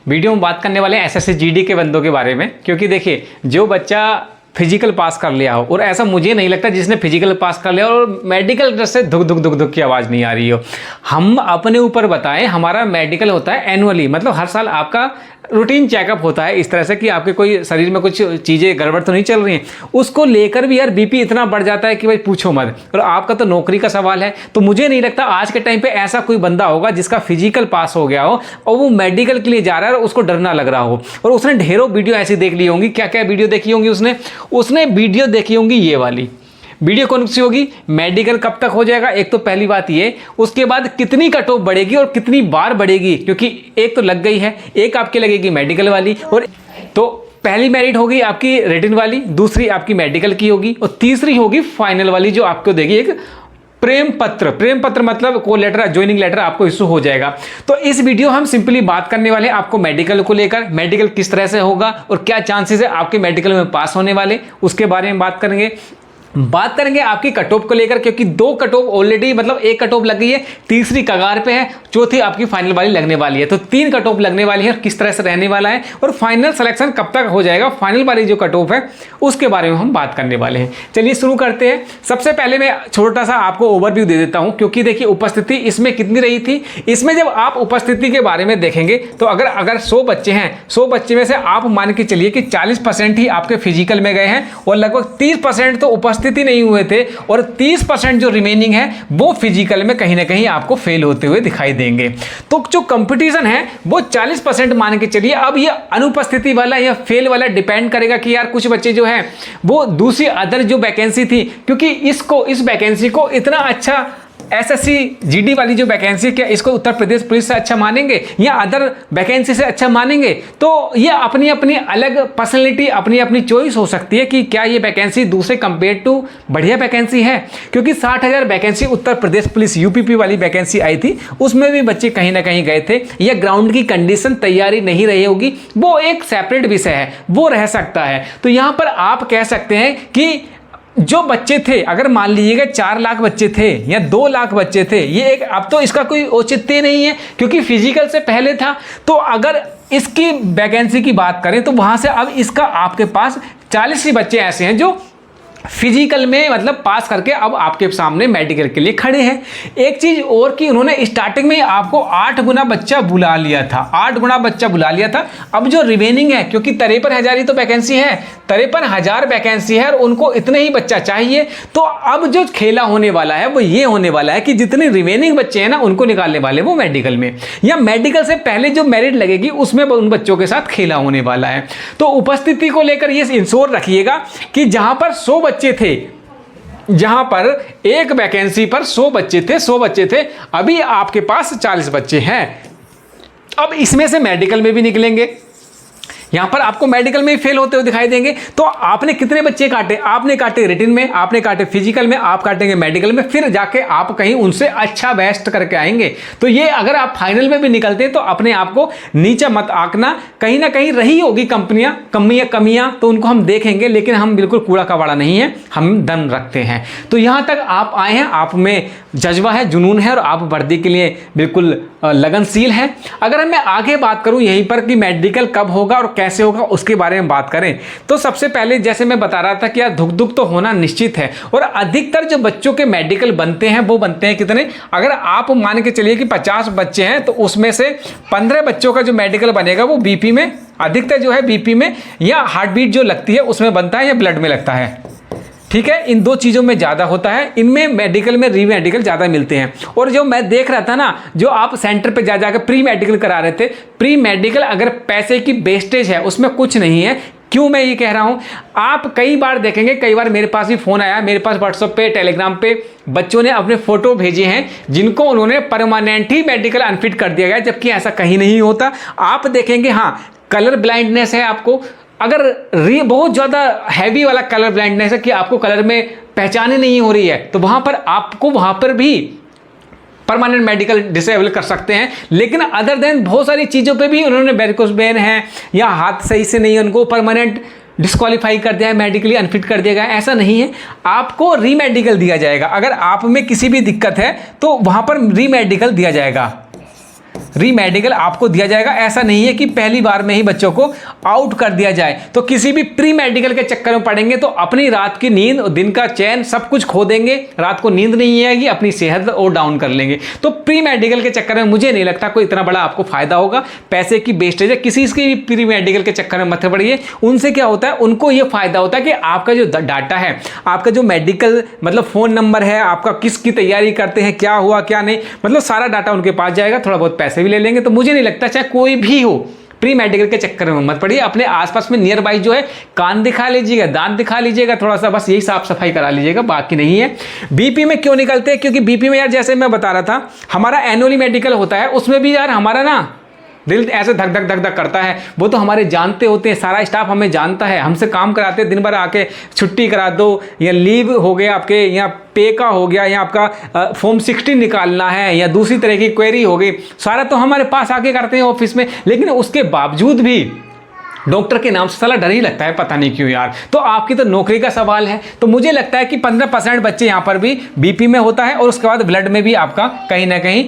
Video में बात करने वाले हैं एसएससी जीडी के बंदों के बारे में, क्योंकि देखिए जो बच्चा फिजिकल पास कर लिया हो, और ऐसा मुझे नहीं लगता जिसने फिजिकल पास कर लिया और मेडिकल ड्रेस से धुक धुक धुक धुक की आवाज़ नहीं आ रही हो। हम अपने ऊपर बताएं, हमारा मेडिकल होता है एनुअली, मतलब हर साल आपका रूटीन चेकअप होता है इस तरह से कि आपके कोई शरीर में कुछ चीज़ें गड़बड़ तो नहीं चल रही हैं, उसको लेकर भी यार बीपी इतना बढ़ जाता है कि भाई पूछो मत। और आपका तो नौकरी का सवाल है, तो मुझे नहीं लगता आज के टाइम पे ऐसा कोई बंदा होगा जिसका फिजिकल पास हो गया हो और वो मेडिकल के लिए जा रहा है और उसको डर ना लग रहा हो। और उसने ढेरों वीडियो ऐसी देख ली होंगी। क्या क्या वीडियो देखी होंगी उसने वीडियो देखी होंगी, ये वाली वीडियो कौन सी होगी, मेडिकल कब तक हो जाएगा, एक तो पहली बात ये, उसके बाद कितनी कट ऑफ बढ़ेगी और कितनी बार बढ़ेगी, क्योंकि एक तो लग गई है, एक आपकी लगेगी मेडिकल वाली, और तो पहली मेरिट होगी आपकी रिटन वाली, दूसरी आपकी मेडिकल की होगी, और तीसरी होगी फाइनल वाली जो आपको देगी एक प्रेम पत्र मतलब को लेटर, ज्वाइनिंग लेटर आपको इशू हो जाएगा। तो इस वीडियो हम सिंपली बात करने वाले हैं आपको मेडिकल को लेकर, मेडिकल किस तरह से होगा और क्या चांसेस है आपके मेडिकल में पास होने वाले, उसके बारे में बात करेंगे आपकी कट ऑफ को लेकर, क्योंकि 2 कट ऑफ ऑलरेडी, मतलब 1 कट ऑफ लग गई है, तीसरी कगार पे है, चौथी आपकी फाइनल वाली लगने वाली है, तो 3 कट ऑफ लगने वाली है और किस तरह से रहने वाला है और फाइनल सिलेक्शन कब तक हो जाएगा, फाइनल वाली जो कट ऑफ है उसके बारे में हम बात करने वाले हैं। चलिए शुरू करते हैं। सबसे पहले मैं छोटा सा आपको ओवरव्यू दे देता हूं, क्योंकि देखिए उपस्थिति इसमें कितनी रही थी। इसमें जब आप उपस्थिति के बारे में देखेंगे तो अगर 100 बच्चे हैं, 100 बच्चे में से आप मान के चलिए कि 40% ही आपके फिजिकल में गए हैं और लगभग 30% तो उपस्थिति नहीं हुए थे, और 30% जो रिमेनिंग है वो फिजिकल में कहीं ना कहीं आपको फेल होते हुए दिखाई देंगे। तो जो कंपटीशन है वो 40% मान के चलिए। अब ये अनुपस्थिति वाला या फेल वाला डिपेंड करेगा कि यार कुछ बच्चे जो है वो दूसरी अदर जो वैकेंसी थी, क्योंकि इस वैकेंसी को इतना अच्छा एसएससी जीडी वाली जो वैकेंसी, क्या इसको उत्तर प्रदेश पुलिस से अच्छा मानेंगे या अदर वैकेंसी से अच्छा मानेंगे, तो ये अपनी अपनी अलग पर्सनैलिटी, अपनी अपनी चॉइस हो सकती है कि क्या ये वैकेंसी दूसरे कंपेयर टू बढ़िया वैकेंसी है। क्योंकि 60,000 vacancy Uttar Pradesh police UPP वाली वैकेंसी आई थी, उसमें भी बच्चे कहीं ना कहीं गए थे, या ग्राउंड की कंडीशन तैयारी नहीं रही होगी, वो एक सेपरेट विषय है, वो रह सकता है। तो यहाँ पर आप कह सकते हैं कि जो बच्चे थे, अगर मान लीजिएगा 4 लाख बच्चे थे या 2 लाख बच्चे थे, ये एक, अब तो इसका कोई औचित्य नहीं है क्योंकि फिजिकल से पहले था। तो अगर इसकी वैकेंसी की बात करें तो वहां से अब इसका आपके पास 40 ही बच्चे ऐसे हैं जो फिजिकल में मतलब पास करके अब आपके सामने मेडिकल के लिए खड़े हैं। एक चीज और कि उन्होंने स्टार्टिंग में आपको 8 गुना बच्चा बुला लिया था, 8 गुना बच्चा बुला लिया था। अब जो रिमेनिंग है, क्योंकि 53,000 ही तो वैकेंसी है, 53,000 वैकेंसी है और उनको इतने ही बच्चा चाहिए। तो अब जो खेला होने वाला है वो ये होने वाला है कि जितने रिमेनिंग बच्चे हैं ना उनको निकालने वाले वो मेडिकल में, या मेडिकल से पहले जो मेरिट लगेगी उसमें उन बच्चों के साथ खेला होने वाला है। तो उपस्थिति को लेकर ये इंश्योर रखिएगा कि जहां पर 100 बच्चे थे, जहां पर एक वैकेंसी पर 100 बच्चे थे, अभी आपके पास 40 बच्चे हैं। अब इसमें से मेडिकल में भी निकलेंगे, यहां पर आपको मेडिकल में फेल होते हुए दिखाई देंगे। तो आपने कितने बच्चे काटे, आपने काटे रिटन में, आपने काटे फिजिकल में, आप काटेंगे मेडिकल में, फिर जाके आप कहीं उनसे अच्छा बेस्ट करके आएंगे। तो ये अगर आप फाइनल में भी निकलते हैं तो अपने आप को नीचे मत आंकना, कहीं ना कहीं रही होगी कमियां तो उनको हम देखेंगे, लेकिन हम बिल्कुल कूड़ा कबाड़ा नहीं है, हम दम रखते हैं। तो यहां तक आप आए हैं, आप में जज्बा है, जुनून है और आप वर्दी के लिए बिल्कुल लगनशील है। अगर मैं आगे बात करूं यहीं पर कि मेडिकल कब होगा और कैसे होगा उसके बारे में बात करें, तो सबसे पहले जैसे मैं बता रहा था कि यार धुक तो होना निश्चित है, और अधिकतर जो बच्चों के मेडिकल बनते हैं वो बनते हैं कितने, अगर आप मान के चलिए कि 50 बच्चे हैं तो उसमें से 15 बच्चों का जो मेडिकल बनेगा वो बीपी में, अधिकतर जो है बीपी में या हार्ट बीट जो लगती है उसमें बनता है या ब्लड में लगता है। ठीक है, इन 2 चीज़ों में ज़्यादा होता है, इनमें मेडिकल में री मेडिकल ज़्यादा मिलते हैं। और जो मैं देख रहा था ना, जो आप सेंटर पे जाकर प्री मेडिकल करा रहे थे, प्री मेडिकल अगर पैसे की वेस्टेज है उसमें कुछ नहीं है। क्यों मैं ये कह रहा हूँ, आप कई बार देखेंगे, कई बार मेरे पास भी फ़ोन आया, मेरे पास व्हाट्सएप पे, टेलीग्राम पे बच्चों ने अपने फ़ोटो भेजे हैं जिनको उन्होंने परमानेंट ही मेडिकल अनफिट कर दिया गया, जबकि ऐसा कहीं नहीं होता। आप देखेंगे, हाँ कलर ब्लाइंडनेस है आपको, अगर बहुत ज़्यादा हैवी वाला कलर ब्लाइंडनेस है कि आपको कलर में पहचान ही नहीं हो रही है, तो वहाँ पर आपको वहाँ पर भी परमानेंट मेडिकल डिसेबल कर सकते हैं। लेकिन अदर देन बहुत सारी चीज़ों पे भी उन्होंने वेरिकोस वेन है या हाथ सही से नहीं है, उनको परमानेंट डिस्क्वालीफाई कर दिया है, मेडिकली अनफिट कर दिया गया है, ऐसा नहीं है। आपको रीमेडिकल दिया जाएगा, अगर आप में किसी भी दिक्कत है तो वहाँ पर रीमेडिकल दिया जाएगा। री मेडिकल आपको दिया जाएगा। ऐसा नहीं है कि पहली बार में ही बच्चों को आउट कर दिया जाए। तो किसी भी प्री मेडिकल के चक्कर में पड़ेंगे तो अपनी रात की नींद, दिन का चैन सब कुछ खो देंगे, रात को नींद नहीं आएगी, अपनी सेहत और डाउन कर लेंगे। तो प्री मेडिकल के चक्कर में मुझे नहीं लगता कोई इतना बड़ा आपको फायदा होगा। पैसे की वेस्टेज है, किसी की भी प्री मेडिकल के चक्कर में मत पड़िए। उनसे क्या होता है, उनको ये फायदा होता है कि आपका जो डाटा है, आपका जो मेडिकल मतलब फोन नंबर है, आपका किसकी तैयारी करते हैं, क्या हुआ क्या नहीं, मतलब सारा डाटा उनके पास जाएगा, थोड़ा बहुत पैसे भी ले लेंगे। तो मुझे नहीं लगता, चाहे कोई भी हो, प्री मेडिकल के चक्कर में मत पड़िए। अपने आसपास में नियर बाई जो है कान दिखा लीजिएगा, दांत दिखा लीजिएगा, थोड़ा सा बस यही साफ सफाई करा लीजिएगा, बाकी नहीं है। बीपी में क्यों निकलते हैं, क्योंकि बीपी में यार जैसे मैं बता रहा था, हमारा एनुअली मेडिकल होता है, उसमें भी यार हमारा ना दिल ऐसे धक धक धक धक करता है। वो तो हमारे जानते होते हैं, सारा स्टाफ हमें जानता है, हमसे काम कराते हैं, दिन भर आके छुट्टी करा दो, या लीव हो गया आपके, या पे का हो गया, या आपका फॉर्म 16 निकालना है, या दूसरी तरह की क्वेरी हो गई, सारा तो हमारे पास आके करते हैं ऑफिस में। लेकिन उसके बावजूद भी डॉक्टर के नाम से साला डर ही लगता है, पता नहीं क्यों यार। तो आपकी तो नौकरी का सवाल है। तो मुझे लगता है कि 15% बच्चे यहाँ पर भी बीपी में होता है, और उसके बाद ब्लड में भी आपका कहीं ना कहीं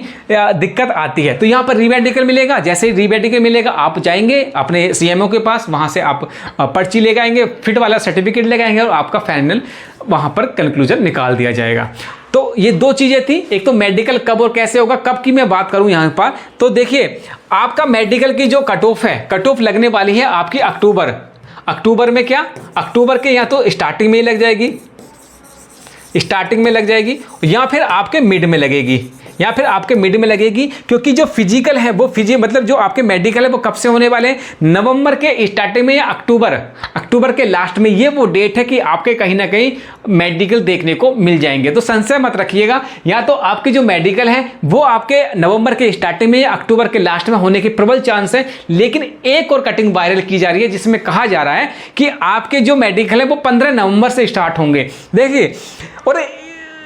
दिक्कत आती है। तो यहाँ पर रीमेडिकल मिलेगा। जैसे ही रीमेडिकल मिलेगा, आप जाएंगे अपने सीएमओ के पास, वहाँ से आप पर्ची ले आएंगे, फिट वाला सर्टिफिकेट ले आएंगे, और आपका फाइनल वहाँ पर कंक्लूजन निकाल दिया जाएगा। तो ये दो चीज़ें थी। एक तो मेडिकल कब और कैसे होगा, कब की मैं बात करूं यहाँ पर, तो देखिए आपका मेडिकल की जो कट ऑफ है, कट ऑफ लगने वाली है आपकी अक्टूबर में। क्या अक्टूबर के या तो स्टार्टिंग में ही लग जाएगी, स्टार्टिंग में लग जाएगी, या फिर आपके मिड में लगेगी, क्योंकि जो फिजिकल है वो मतलब जो आपके मेडिकल है वो कब से होने वाले हैं, नवंबर के स्टार्टिंग में या अक्टूबर के लास्ट में। ये वो डेट है कि आपके कहीं ना कहीं मेडिकल देखने को मिल जाएंगे। तो संशय मत रखिएगा, या तो आपके जो मेडिकल है वो आपके नवंबर के स्टार्टिंग में या अक्टूबर के लास्ट में होने के प्रबल चांस है। लेकिन एक और कटिंग वायरल की जा रही है जिसमें कहा जा रहा है कि आपके जो मेडिकल है वो 15 नवंबर से स्टार्ट होंगे। देखिए, और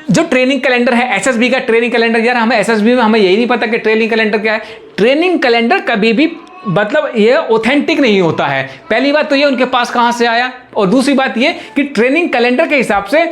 जो ट्रेनिंग कैलेंडर है एसएसबी का ट्रेनिंग कैलेंडर, यार हमें एसएसबी में हमें यही नहीं पता कि ट्रेनिंग कैलेंडर क्या है। ट्रेनिंग कैलेंडर कभी भी मतलब ये ऑथेंटिक नहीं होता है। पहली बात तो ये उनके पास कहाँ से आया, और दूसरी बात ये कि ट्रेनिंग कैलेंडर के हिसाब से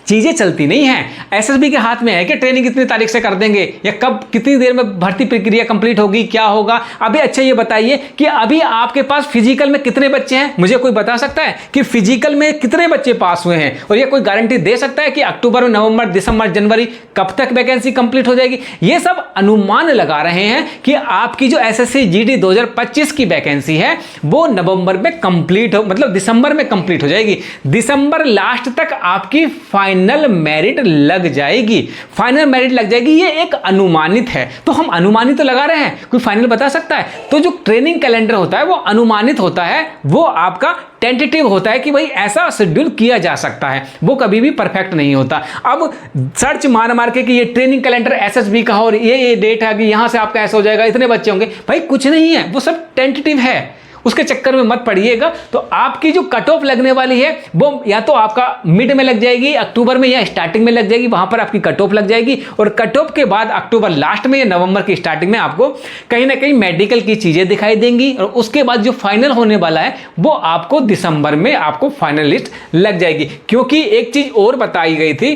चीज़ें चलती नहीं हैं। एसएसबी के हाथ में है कि ट्रेनिंग कितनी तारीख से कर देंगे, या कब कितनी देर में भर्ती प्रक्रिया कंप्लीट होगी, क्या होगा। अभी अच्छा ये बताइए कि अभी आपके पास फिजिकल में कितने बच्चे हैं, मुझे कोई बता सकता है कि फिजिकल में कितने बच्चे पास हुए हैं, और ये कोई गारंटी दे सकता है कि अक्टूबर, नवंबर, दिसंबर, जनवरी कब तक वैकेंसी कंप्लीट हो जाएगी। ये सब अनुमान लगा रहे हैं कि आपकी जो एसएससी जीडी 2025 की वैकेंसी है वो नवंबर में कंप्लीट हो, मतलब दिसंबर में कंप्लीट हो जाएगी। दिसंबर लास्ट तक आपकी फाइनल मेरिट लग जाएगी, ये एक अनुमानित है। तो हम अनुमानित तो लगा रहे हैं, कोई फाइनल बता सकता है? तो जो ट्रेनिंग कैलेंडर होता है वो अनुमानित होता है, वो आपका टेंटेटिव होता है कि भाई ऐसा शेड्यूल किया जा सकता है, वो कभी भी परफेक्ट नहीं होता। अब सर्च मार के कि ये ट्रेनिंग कैलेंडर एसएसबी का और ये डेट है कि यहां से आपका ऐसा हो जाएगा, इतने बच्चे होंगे, भाई कुछ नहीं है, वो सब टेंटेटिव है, उसके चक्कर में मत पड़िएगा। तो आपकी जो कट ऑफ लगने वाली है वो या तो आपका मिड में लग जाएगी अक्टूबर में, या स्टार्टिंग में लग जाएगी, वहां पर आपकी कट ऑफ लग जाएगी। और कट ऑफ के बाद अक्टूबर लास्ट में या नवंबर की स्टार्टिंग में आपको कहीं ना कहीं मेडिकल की चीजें दिखाई देंगी, और उसके बाद जो फाइनल होने वाला है वो आपको दिसंबर में आपको फाइनल लिस्ट लग जाएगी। क्योंकि एक चीज और बताई गई थी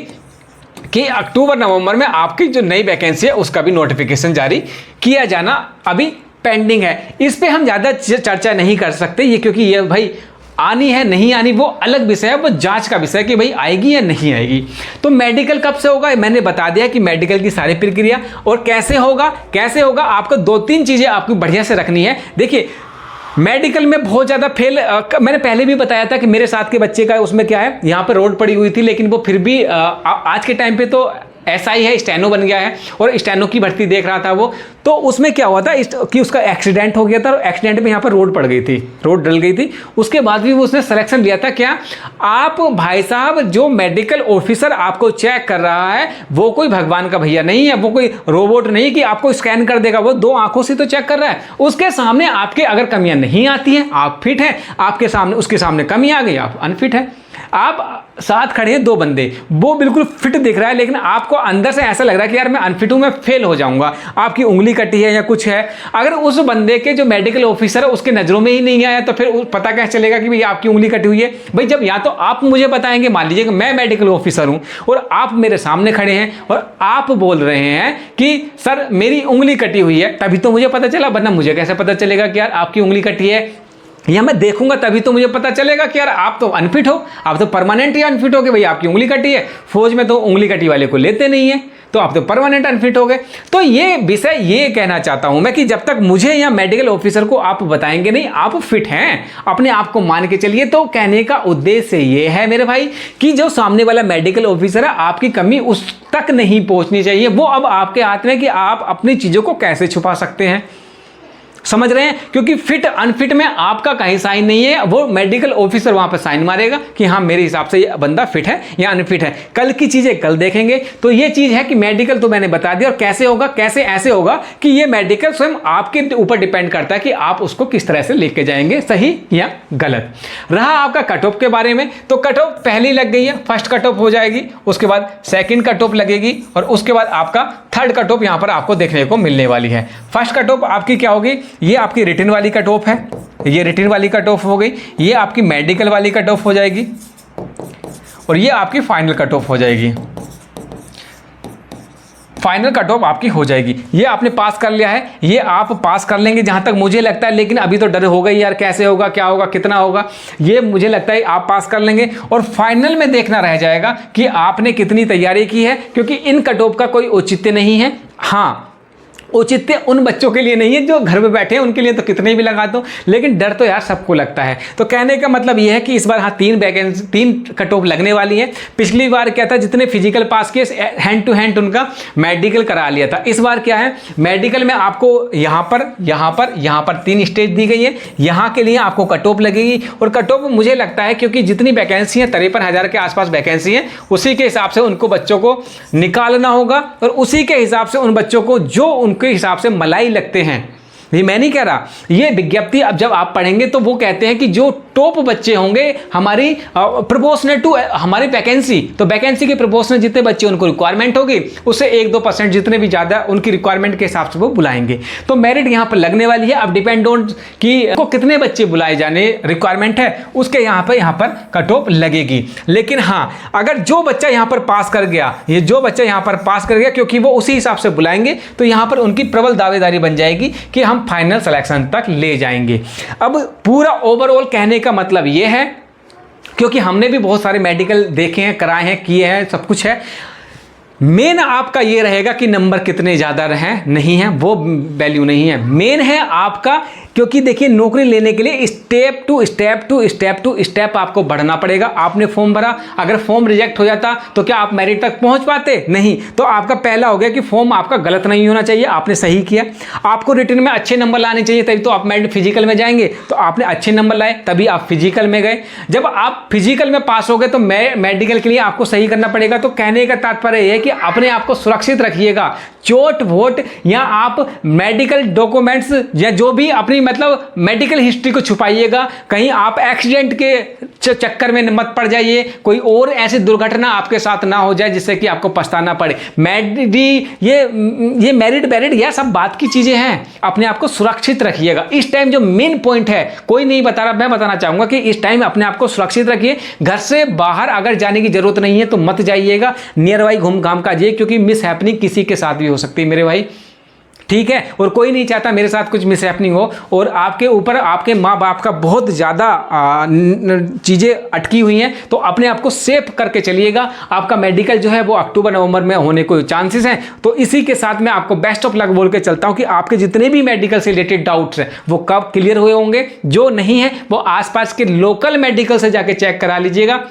कि अक्टूबर नवंबर में आपकी जो नई वैकेंसी है उसका भी नोटिफिकेशन जारी किया जाना अभी पेंडिंग है। इस पे हम ज़्यादा चर्चा नहीं कर सकते ये, क्योंकि ये भाई आनी है नहीं आनी वो अलग विषय है, वो जांच का विषय है कि भाई आएगी या नहीं आएगी। तो मेडिकल कब से होगा, मैंने बता दिया कि मेडिकल की सारी प्रक्रिया और कैसे होगा आपको 2-3 चीज़ें आपको बढ़िया से रखनी है। देखिए, मेडिकल में बहुत ज़्यादा मैंने पहले भी बताया था कि मेरे साथ के बच्चे का उसमें क्या है, यहाँ पर रोड पड़ी हुई थी, लेकिन वो फिर भी आज के टाइम पे तो ऐसा ही है, स्टेनो बन गया है, और स्टेनो की भर्ती देख रहा था वो। तो उसमें क्या हुआ था कि उसका एक्सीडेंट हो गया था, और एक्सीडेंट में यहाँ पर रोड पड़ गई थी, रोड डल गई थी। उसके बाद भी वो उसने सिलेक्शन लिया था। क्या आप भाई साहब, जो मेडिकल ऑफिसर आपको चेक कर रहा है वो कोई भगवान का भैया नहीं है, वो कोई रोबोट नहीं कि आपको स्कैन कर देगा, वो 2 आंखों से तो चेक कर रहा है। उसके सामने आपके अगर कमियां नहीं आती हैं, आप फिट हैं, आपके सामने उसके सामने कमी आ गई, आप अनफिट है। आप साथ खड़े हैं 2 बंदे, वो बिल्कुल फिट दिख रहा है लेकिन आपको अंदर से ऐसा लग रहा है कि यार मैं अनफिट हूं, मैं फेल हो जाऊंगा, आपकी उंगली कटी है या कुछ है। अगर उस बंदे के जो मेडिकल ऑफिसर है उसके नजरों में ही नहीं आया तो फिर पता कैसे चलेगा कि भाई आपकी उंगली कटी हुई है? भाई जब या तो आप मुझे बताएंगे, मान लीजिए कि मैं मेडिकल ऑफिसर हूं और आप मेरे सामने खड़े हैं और आप बोल रहे हैं कि सर मेरी उंगली कटी हुई है, तभी तो मुझे पता चला, वरना मुझे कैसे पता चलेगा कि यार आपकी उंगली कटी है? या मैं देखूंगा तभी तो मुझे पता चलेगा कि यार आप तो अनफिट हो, आप तो परमानेंट ही अनफिट हो गए, भाई आपकी उंगली कटी है। फौज में तो उंगली कटी वाले को लेते नहीं है, तो आप तो परमानेंट अनफिट हो गए। तो ये विषय ये कहना चाहता हूं मैं कि जब तक मुझे या मेडिकल ऑफिसर को आप बताएंगे नहीं आप फिट हैं, अपने आप को मान के चलिए। तो कहने का उद्देश्य ये है मेरे भाई कि जो सामने वाला मेडिकल ऑफिसर है आपकी कमी उस तक नहीं पहुंचनी चाहिए, वो अब आपके हाथ में कि आप अपनी चीजों को कैसे छुपा सकते हैं। समझ रहे हैं? क्योंकि फिट अनफिट में आपका कहीं साइन नहीं है, वो मेडिकल ऑफिसर वहां पर साइन मारेगा कि हाँ मेरे हिसाब से ये बंदा फिट है या अनफिट है। कल की चीजें कल देखेंगे। तो ये चीज है कि मेडिकल तो मैंने बता दिया, और कैसे होगा, कैसे ऐसे होगा कि ये मेडिकल स्वयं आपके ऊपर डिपेंड करता है कि आप उसको किस तरह से लेके जाएंगे, सही या गलत। रहा आपका कट ऑफ के बारे में, तो कट ऑफ पहली लग गई है, फर्स्ट कट ऑफ हो जाएगी, उसके बाद सेकंड कट ऑफ लगेगी और उसके बाद आपका थर्ड कट ऑफ यहां पर आपको देखने को मिलने वाली है। फर्स्ट कट ऑफ आपकी क्या होगी? ये आपकी रिटन वाली कट ऑफ है, ये रिटन वाली कट ऑफ हो गई, ये आपकी मेडिकल वाली कट ऑफ हो जाएगी और ये आपकी फाइनल कट ऑफ हो जाएगी। फाइनल कट ऑफ आपकी हो जाएगी। ये आपने पास कर लिया है, ये आप पास कर लेंगे जहां तक मुझे लगता है, लेकिन अभी तो डर हो गई यार, कैसे होगा, क्या होगा, कितना होगा, ये मुझे लगता है आप पास कर लेंगे। और फाइनल में देखना रह जाएगा कि आपने कितनी तैयारी की है, क्योंकि इन कट ऑफ का कोई औचित्य नहीं है। हाँ, औचित्य उन बच्चों के लिए नहीं है जो घर में बैठे हैं, उनके लिए तो कितने भी लगा दो, लेकिन डर तो यार सबको लगता है। तो कहने का मतलब यह है कि इस बार हाँ 3 कट ऑफ लगने वाली है। पिछली बार क्या था, जितने फिजिकल पास किए हैंड टू हैंड उनका मेडिकल करा लिया था। इस बार क्या है, मेडिकल में आपको यहाँ पर 3 स्टेज दी गई है, यहाँ के लिए आपको कट ऑफ लगेगी। और कट ऑफ मुझे लगता है क्योंकि जितनी वैकेंसी है 53,000 के आसपास वैकेंसी है, उसी के हिसाब से उनको बच्चों को निकालना होगा और उसी के हिसाब से उन बच्चों को जो उनके हिसाब से मलाई लगते हैं। ये मैं नहीं कह रहा, ये विज्ञप्ति अब जब आप पढ़ेंगे तो वो कहते हैं कि जो टॉप बच्चे होंगे हमारी प्रोपोर्शनल टू हमारी वैकेंसी, तो वैकेंसी के प्रोपोर्शनल जितने बच्चे उनको रिक्वायरमेंट होगी उससे 1-2% जितने भी ज़्यादा उनकी रिक्वायरमेंट के हिसाब से वो बुलाएंगे। तो मेरिट यहाँ पर लगने वाली है। अब डिपेंड ऑन कि को कितने बच्चे बुलाए जाने रिक्वायरमेंट है, उसके यहाँ पर कट ऑफ लगेगी। लेकिन हाँ, अगर जो बच्चा यहाँ पर पास कर गया, ये जो बच्चा यहाँ पर पास कर गया, क्योंकि वो उसी हिसाब से बुलाएंगे, तो यहाँ पर उनकी प्रबल दावेदारी बन जाएगी कि हम फाइनल सिलेक्शन तक ले जाएंगे। अब पूरा ओवरऑल कहने का मतलब यह है, क्योंकि हमने भी बहुत सारे मेडिकल देखे हैं, कराए हैं, किए हैं, सब कुछ है। मेन आपका ये रहेगा कि नंबर कितने ज़्यादा रहे नहीं है, वो वैल्यू नहीं है। मेन है आपका, क्योंकि देखिए नौकरी लेने के लिए स्टेप टू स्टेप आपको बढ़ना पड़ेगा। आपने फॉर्म भरा, अगर फॉर्म रिजेक्ट हो जाता तो क्या आप मेरिट तक पहुंच पाते? नहीं। तो आपका पहला हो गया कि फॉर्म आपका गलत नहीं होना चाहिए, आपने सही किया। आपको रिटन में अच्छे नंबर लाने चाहिए, तभी तो आप फिजिकल में जाएंगे, तो आपने अच्छे नंबर लाए तभी आप फिजिकल में गए। जब आप फिजिकल में पास हो गए तो मेडिकल के लिए आपको सही करना पड़ेगा। तो कहने का तात्पर्य यह है कि अपने आप को सुरक्षित रखिएगा। चोट वोट या आप मेडिकल डॉक्यूमेंट्स या जो भी अपनी मतलब मेडिकल हिस्ट्री को छुपाइएगा, कहीं आप एक्सीडेंट के चक्कर में मत पड़ जाइए, कोई और ऐसी दुर्घटना आपके साथ ना हो जाए जिससे कि आपको पछताना पड़े। ये मेरिट यह सब बात की चीजें हैं, अपने आप को सुरक्षित रखिएगा। इस टाइम जो मेन पॉइंट है, कोई नहीं बता रहा, मैं बताना चाहूंगा कि इस टाइम अपने आप को सुरक्षित रखिए। घर से बाहर अगर जाने की जरूरत नहीं है तो मत जाइएगा, नियर बाई घूम घाम का जाइए, क्योंकि मिस हैपनिंग किसी के साथ भी हो सकती है मेरे भाई, ठीक है। और कोई नहीं चाहता मेरे साथ कुछ मिस हैपनिंग हो और आपके ऊपर आपके माँ बाप का बहुत ज़्यादा चीज़ें अटकी हुई हैं। तो अपने आप को सेफ करके चलिएगा। आपका मेडिकल जो है वो अक्टूबर-नवंबर में होने को चांसेस हैं। तो इसी के साथ मैं आपको बेस्ट ऑफ लक बोल के चलता हूँ कि आपके जितने भी मेडिकल से रिलेटेड डाउट्स हैं वो कब क्लियर हुए होंगे। जो नहीं है वो आसपास के लोकल मेडिकल से जाके चेक करा लीजिएगा।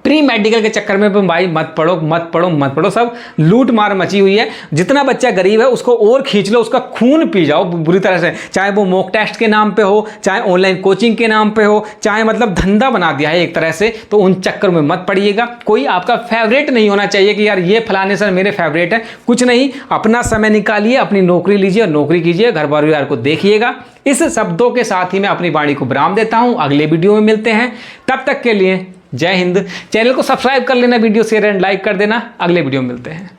प्री मेडिकल के चक्कर में भाई मत पढ़ो, सब लूट मार मची हुई है। जितना बच्चा गरीब है उसको और खींच लो, उसका खून पी जाओ बुरी तरह से, चाहे वो मॉक टेस्ट के नाम पे हो, चाहे ऑनलाइन कोचिंग के नाम पे हो, चाहे मतलब धंधा बना दिया है एक तरह से। तो उन चक्कर में मत पड़िएगा। कोई आपका फेवरेट नहीं होना चाहिए कि यार ये फलाने सर मेरे फेवरेट है, कुछ नहीं। अपना समय निकालिए, अपनी नौकरी लीजिए और नौकरी कीजिए, घर परिवार को देखिएगा। इस शब्दों के साथ ही मैं अपनी वाणी को विराम देता हूं। अगले वीडियो में मिलते हैं, तब तक के लिए जय हिंद। चैनल को सब्सक्राइब कर लेना, वीडियो शेयर एंड लाइक कर देना। अगले वीडियो में मिलते हैं।